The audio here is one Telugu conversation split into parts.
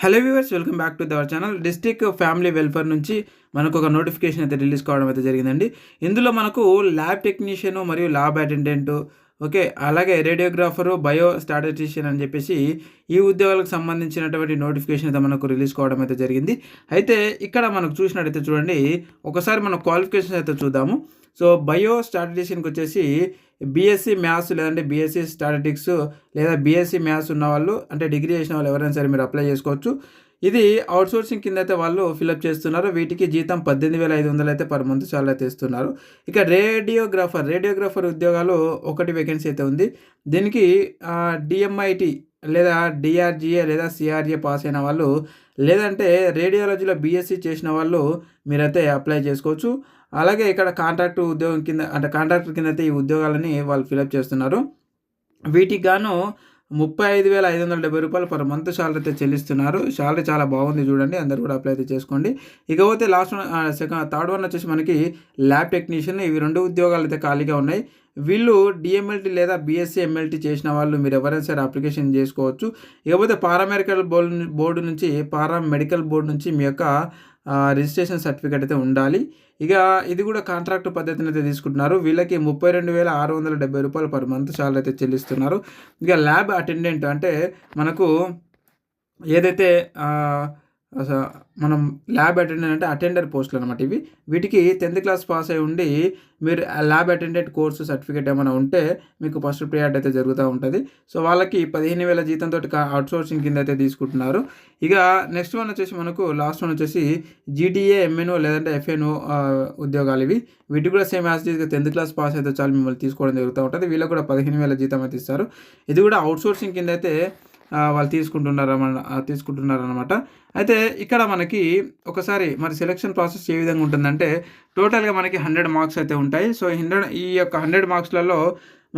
Hello viewers, welcome back to our channel. District family welfare నుంచి మనకు ఒక నోటిఫికేషన్ అయితే రిలీజ్ కావడం అయితే జరిగిందండి. ఇందులో మనకు ల్యాబ్ టెక్నీషియన్ మరియు ల్యాబ్ అటెండెంట్, ఓకే, అలాగే రేడియోగ్రాఫరు, బయో స్టాటిస్టిషియన్ అని చెప్పేసి ఈ ఉద్యోగాలకు సంబంధించినటువంటి నోటిఫికేషన్ అయితే మనకు రిలీజ్ కావడం అయితే జరిగింది. అయితే ఇక్కడ మనకు చూసినట్టయితే చూడండి, ఒకసారి మన క్వాలిఫికేషన్ అయితే చూద్దాము. సో బయో స్టాటిస్టిషియన్కి వచ్చేసి బీఎస్సీ మ్యాథ్స్ లేదంటే బీఎస్సీ స్టాటిస్టిక్స్ లేదా బీఎస్సీ మ్యాథ్స్ ఉన్నవాళ్ళు, అంటే డిగ్రీ చేసిన వాళ్ళు ఎవరైనా సరే మీరు అప్లై చేసుకోవచ్చు. ఇది అవుట్సోర్సింగ్ కింద అయితే వాళ్ళు ఫిలప్ చేస్తున్నారు. వీటికి జీతం 18,500 అయితే పర్ మంత్ చాలా అయితే ఇస్తున్నారు. ఇక రేడియోగ్రాఫర్ ఉద్యోగాలు ఒకటి వేకెన్సీ అయితే ఉంది. దీనికి డిఎంఐటి లేదా డిఆర్జిఏ లేదా సిఆర్ఏ పాస్ అయిన వాళ్ళు, లేదంటే రేడియాలజీలో బీఎస్సీ చేసిన వాళ్ళు మీరైతే అప్లై చేసుకోవచ్చు. అలాగే ఇక్కడ కాంట్రాక్ట్ ఉద్యోగం కింద, అంటే కాంట్రాక్టర్ కింద అయితే ఈ ఉద్యోగాలని వాళ్ళు ఫిలప్ చేస్తున్నారు. వీటికి గాను రూ. 35,570 పర్ మంత్ శాలరీ అయితే చెల్లిస్తున్నారు. శాలరీ చాలా బాగుంది చూడండి, అందరూ కూడా అప్లై అయితే చేసుకోండి. ఇకపోతే లాస్ట్ థర్డ్ వన్ వచ్చేసి మనకి ల్యాబ్ టెక్నీషియన్. ఇవి 2 ఉద్యోగాలు అయితే ఖాళీగా ఉన్నాయి. వీళ్ళు డిఎంఎల్టీ లేదా బీఎస్సీ ఎంఎల్టీ చేసిన వాళ్ళు మీరు ఎవరైనా సరే అప్లికేషన్ చేసుకోవచ్చు. ఇకపోతే బోర్డు నుంచి పారామెడికల్ బోర్డు నుంచి మీ యొక్క రిజిస్ట్రేషన్ సర్టిఫికేట్ అయితే ఉండాలి. ఇక ఇది కూడా కాంట్రాక్ట్ పద్ధతిని అయితే తీసుకుంటున్నారు. వీళ్ళకి రూ. 32,670 పర్ మంత్ శాలరీ అయితే చెల్లిస్తున్నారు. ఇక ల్యాబ్ అటెండెంట్ అంటే మనకు ఏదైతే మనం ల్యాబ్ అటెండెంట్ అంటే అటెండర్ పోస్టులు అనమాట ఇవి. వీటికి 10th క్లాస్ పాస్ అయి ఉండి మీరు ల్యాబ్ అటెండెంట్ కోర్సు సర్టిఫికేట్ ఏమైనా ఉంటే మీకు ఫస్ట్ ప్రియారిటీ అయితే జరుగుతూ ఉంటుంది. సో వాళ్ళకి 15,000 జీతంతో అవుట్సోర్సింగ్ కింద అయితే తీసుకుంటున్నారు. ఇక నెక్స్ట్ వన్ వచ్చేసి మనకు లాస్ట్ వన్ వచ్చేసి జీటీఏ, ఎంఎన్ఓ లేదంటే ఎఫ్ఎన్ఓ ఉద్యోగాలు ఇవి. వీటికి కూడా same as 10th class pass అయితే చాలు మిమ్మల్ని తీసుకోవడం జరుగుతూ ఉంటుంది. వీళ్ళకి కూడా 15,000 జీతం అయితే ఇస్తారు. ఇది కూడా అవుట్సోర్సింగ్ కింద అయితే వాళ్ళు తీసుకుంటున్నారనమాట. అయితే ఇక్కడ మనకి ఒకసారి మరి సెలక్షన్ ప్రాసెస్ ఏ విధంగా ఉంటుందంటే, టోటల్గా మనకి 100 మార్క్స్ అయితే ఉంటాయి. సో ఈ యొక్క 100 మార్క్స్లలో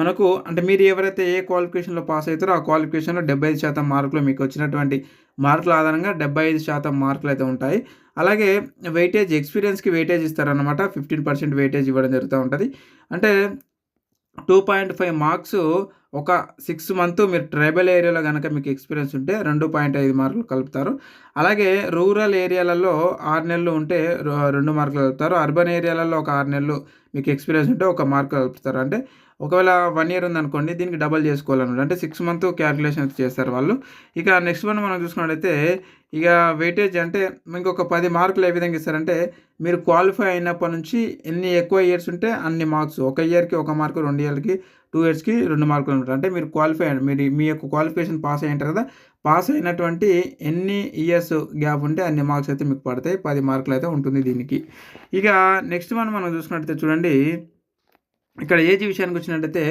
మనకు, అంటే మీరు ఎవరైతే ఏ క్వాలిఫికేషన్లో పాస్ అవుతారో ఆ క్వాలిఫికేషన్లో 75% మార్కులు, మీకు వచ్చినటువంటి మార్కుల ఆధారంగా 75% మార్కులు అయితే ఉంటాయి. అలాగే వెయిటేజ్, ఎక్స్పీరియన్స్కి వెయిటేజ్ ఇస్తారనమాట. 15% వెయిటేజ్ ఇవ్వడం జరుగుతూ ఉంటుంది. అంటే 2.5 మార్క్స్ ఒక 6 మంత్ మీరు ట్రైబల్ ఏరియాలో కనుక మీకు ఎక్స్పీరియన్స్ ఉంటే 2.5 మార్కులు కలుపుతారు. అలాగే రూరల్ ఏరియాలలో 6 నెలలు ఉంటే 2 మార్కులు కలుపుతారు. అర్బన్ ఏరియాలలో ఒక 6 నెలలు మీకు ఎక్స్పీరియన్స్ ఉంటే 1 మార్క్ కలుపుతారు. అంటే ఒకవేళ 1 ఇయర్ ఉందనుకోండి, దీనికి డబల్ చేసుకోవాలన్నమాట. అంటే 6 మంత్ క్యాలిక్యులేషన్ అయితే చేస్తారు వాళ్ళు. ఇక నెక్స్ట్ వన్ మనం చూసుకున్నట్టయితే, ఇక వెయిటేజ్ అంటే ఇంకొక 10 మార్కులు ఏ విధంగా ఇస్తారంటే, మీరు క్వాలిఫై అయినప్పటి నుంచి ఎన్ని ఎక్కువ ఇయర్స్ ఉంటే అన్ని మార్క్స్. 1 ఇయర్కి 1 మార్కు, 2 ఇయర్కి 2 ఇయర్స్కి 2 మార్కులు ఉంటాయి. అంటే మీరు క్వాలిఫై అయ్యారు, మీ యొక్క క్వాలిఫికేషన్ పాస్ అయ్యి ఉంటారు కదా, పాస్ అయినటువంటి ఎన్ని ఇయర్స్ గ్యాప్ ఉంటే అన్ని మార్క్స్ అయితే మీకు పడతాయి. 10 మార్కులు అయితే ఉంటుంది దీనికి. ఇక నెక్స్ట్ వన్ మనం చూసుకున్నట్టయితే చూడండి, ఇక్కడ ఏజ్ విషయానికి వచ్చినట్టయితే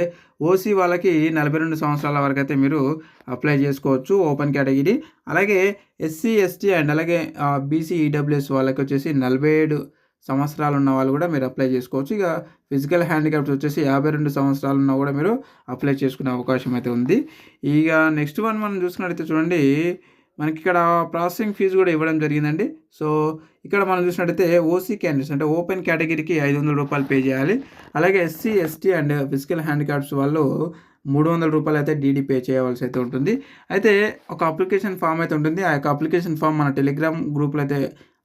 ఓసీ వాళ్ళకి 42 సంవత్సరాల వరకు అయితే మీరు అప్లై చేసుకోవచ్చు, ఓపెన్ కేటగిరీ. అలాగే ఎస్సీ, ఎస్టీ అండ్ అలాగే బీసీ, ఈడబ్ల్యూఎస్ వాళ్ళకి వచ్చేసి 47 సంవత్సరాలు ఉన్న వాళ్ళు కూడా మీరు అప్లై చేసుకోవచ్చు. ఇక ఫిజికల్ హ్యాండిక్యాప్స్ వచ్చేసి 52 సంవత్సరాలు ఉన్నా కూడా మీరు అప్లై చేసుకునే అవకాశం అయితే ఉంది. ఇక నెక్స్ట్ వన్ మనం చూసుకున్నట్టయితే చూడండి, మనకి ఇక్కడ ప్రాసెసింగ్ ఫీజు కూడా ఇవ్వడం జరిగిందండి. సో ఇక్కడ మనం చూసినట్టయితే ఓసీ క్యాండిడేట్స్ అంటే ఓపెన్ కేటగిరీకి రూ. 500 పే చేయాలి. అలాగే SC, ST and physical handicaps వాళ్ళు రూ. 300 అయితే డీడీ పే చేయవలసి అయితే ఉంటుంది. అయితే ఒక అప్లికేషన్ ఫామ్ అయితే ఉంటుంది. ఆ యొక్క అప్లికేషన్ ఫామ్ మన టెలిగ్రామ్ గ్రూప్లో అయితే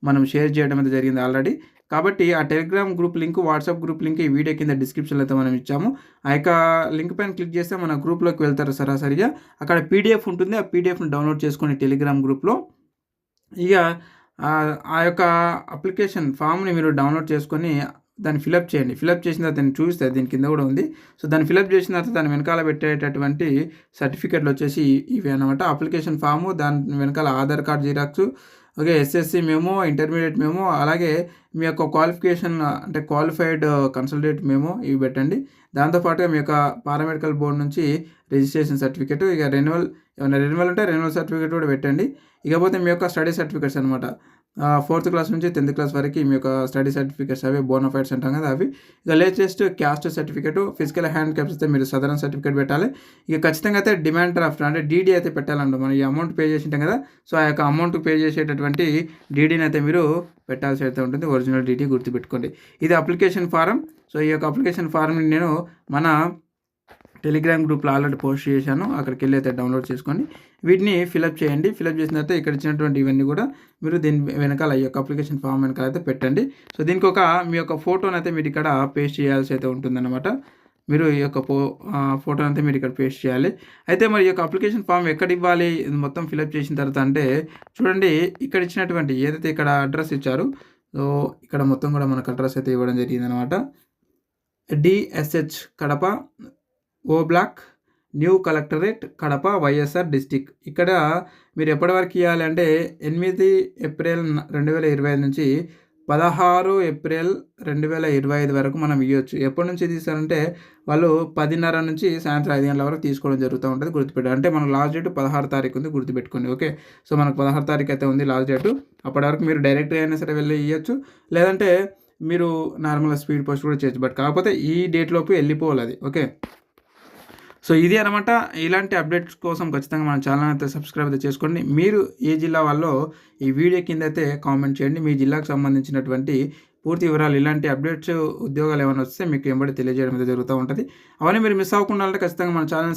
మనం షేర్ చేయడం అయితే జరిగింది ఆల్రెడీ. కాబట్టి ఆ Telegram group link, WhatsApp group link ఈ వీడియో కింద డిస్క్రిప్షన్లో అయితే మనం ఇచ్చాము. ఆ యొక్క లింక్ పైన క్లిక్ చేస్తే మన గ్రూప్లోకి వెళ్తారు సరాసరిగా. అక్కడ పీడిఎఫ్ ఉంటుంది. ఆ పీడిఎఫ్ని డౌన్లోడ్ చేసుకొని టెలిగ్రామ్ గ్రూప్లో ఇక ఆ యొక్క అప్లికేషన్ ఫామ్ని మీరు డౌన్లోడ్ చేసుకొని దాన్ని ఫిలప్ చేయండి. ఫిలప్ చేసిన తర్వాత దాన్ని చూస్తే దీని కింద కూడా ఉంది. సో దాన్ని ఫిలప్ చేసిన తర్వాత దాని వెనకాల పెట్టేటటువంటి సర్టిఫికెట్లు వచ్చేసి ఇవి అన్నమాట. అప్లికేషన్ ఫాము, దాని వెనకాల Aadhaar card xerox, okay, SSC memo, intermediate memo, అలాగే మీ యొక్క క్వాలిఫికేషన్ అంటే క్వాలిఫైడ్ కన్సల్టేట్ మెమో ఇవి పెట్టండి. దాంతోపాటుగా మీ యొక్క పారామెడికల్ బోర్డు నుంచి రిజిస్ట్రేషన్ సర్టిఫికేట్, ఇక ఏమైనా రెన్యువల్ ఉంటే రెన్యువల్ సర్టిఫికేట్ కూడా పెట్టండి. ఇకపోతే మీ యొక్క స్టడీ సర్టిఫికేట్స్ అనమాట. 4th క్లాస్ నుంచి 10th క్లాస్ వరకు మీ యొక్క స్టడీ సర్టిఫికేట్స్ అవి బోనఫైడ్స్ అంటాం కదా అవి. ఇక latest caste certificate, physical hand caps అయితే మీరు సదరన్ సర్టిఫికేట్ పెట్టాలి. ఇక ఖచ్చితంగా అయితే డిమాండ్ డ్రాఫ్ట్ అంటే డీడీ అయితే పెట్టాలండి. మనం ఈ అమౌంట్ పే చేసి ఉంటాం కదా, సో ఆ యొక్క అమౌంట్ పే చేసేటటువంటి డీడీని అయితే మీరు పెట్టాల్సి అయితే ఉంటుంది. ఒరిజినల్ డీడీ గుర్తుపెట్టుకోండి. ఇది అప్లికేషన్ ఫారం. సో ఈ యొక్క అప్లికేషన్ ఫారంని నేను మన టెలిగ్రామ్ గ్రూప్లో ఆల్రెడీ పోస్ట్ చేశాను. అక్కడికి వెళ్ళి అయితే డౌన్లోడ్ చేసుకొని వీటిని ఫిలప్ చేయండి. ఫిలప్ చేసిన తర్వాత ఇక్కడ ఇచ్చినటువంటి ఇవన్నీ కూడా మీరు దీని వెనకాల ఈ యొక్క అప్లికేషన్ ఫామ్ వెనకాల అయితే పెట్టండి. సో దీనికి మీ యొక్క ఫోటోని అయితే మీరు ఇక్కడ పేస్ట్ చేయాల్సి అయితే ఉంటుందన్నమాట. మీరు ఈ యొక్క ఫోటోని అయితే మీరు ఇక్కడ పేస్ట్ చేయాలి. అయితే మరి ఈ యొక్క అప్లికేషన్ ఫామ్ ఎక్కడ ఇవ్వాలి ఇది మొత్తం ఫిలప్ చేసిన తర్వాత అంటే చూడండి, ఇక్కడ ఇచ్చినటువంటి ఏదైతే ఇక్కడ అడ్రస్ ఇచ్చారు, సో ఇక్కడ మొత్తం కూడా మనకు అడ్రస్ అయితే ఇవ్వడం జరిగిందనమాట. DSH Kadapa O block new collectorate Kadapa YSR district. ఇక్కడ మీరు ఎప్పటి వరకు ఇవ్వాలి అంటే 8 ఏప్రిల్ 2025 నుంచి 16 ఏప్రిల్ 2025 వరకు మనం ఇవ్వచ్చు. ఎప్పటి నుంచి తీస్తారంటే వాళ్ళు 10:30 నుంచి సాయంత్రం 5 గంటల వరకు తీసుకోవడం జరుగుతూ ఉంటుంది. గుర్తుపెట్టాలి. అంటే మనకు లాస్ట్ డేట్ 16 తారీఖు ఉంది, గుర్తుపెట్టుకోండి. ఓకే, సో మనకు 16 తారీఖు అయితే ఉంది లాస్ట్ డేటు. అప్పటి వరకు మీరు డైరెక్ట్గా అయినా సరే వెళ్ళి ఇవ్వచ్చు, లేదంటే మీరు నార్మల్గా స్పీడ్ పోస్ట్ కూడా చేయొచ్చు. బట్ కాకపోతే ఈ డేట్ లోపు వెళ్ళిపోవాలి అది. ఓకే, సో ఇది అనమాట. ఇలాంటి అప్డేట్స్ కోసం ఖచ్చితంగా మన ఛానల్ అయితే సబ్స్క్రైబ్ అయితే చేసుకోండి. మీరు ఏ జిల్లా వాళ్ళో ఈ వీడియో కింద అయితే కామెంట్ చేయండి. మీ జిల్లాకు సంబంధించినటువంటి పూర్తి వివరాలు, ఇలాంటి అప్డేట్స్ ఉద్యోగాలు ఏమైనా వస్తే మీకు వెంబడి తెలియజేయడం అయితే జరుగుతూ ఉంటుంది. అవన్నీ మీరు మిస్ అవ్వకుండా అంటే ఖచ్చితంగా మన ఛానల్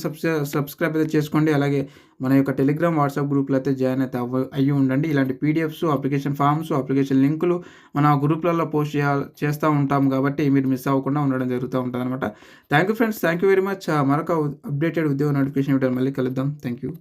సబ్స్క్రైబ్ అయితే చేసుకోండి. అలాగే మన యొక్క టెలిగ్రామ్ వాట్సాప్ గ్రూప్లో అయితే జాయిన్ అయితే అయ్యి ఉండండి. ఇలాంటి పీడిఎఫ్స్, అప్లికేషన్ ఫామ్స్, అప్లికేషన్ లింకులు మన గ్రూప్లలో పోస్ట్ చేస్తూ ఉంటాం కాబట్టి మీరు మిస్ అవ్వకుండా ఉండడం జరుగుతూ ఉంటుంది అనమాట. Thank you friends, thank you very much. మరొక అప్డేటెడ్ ఉద్యోగ నోటిఫికేషన్ వీడియో మళ్ళీ కలుద్దాం. Thank you.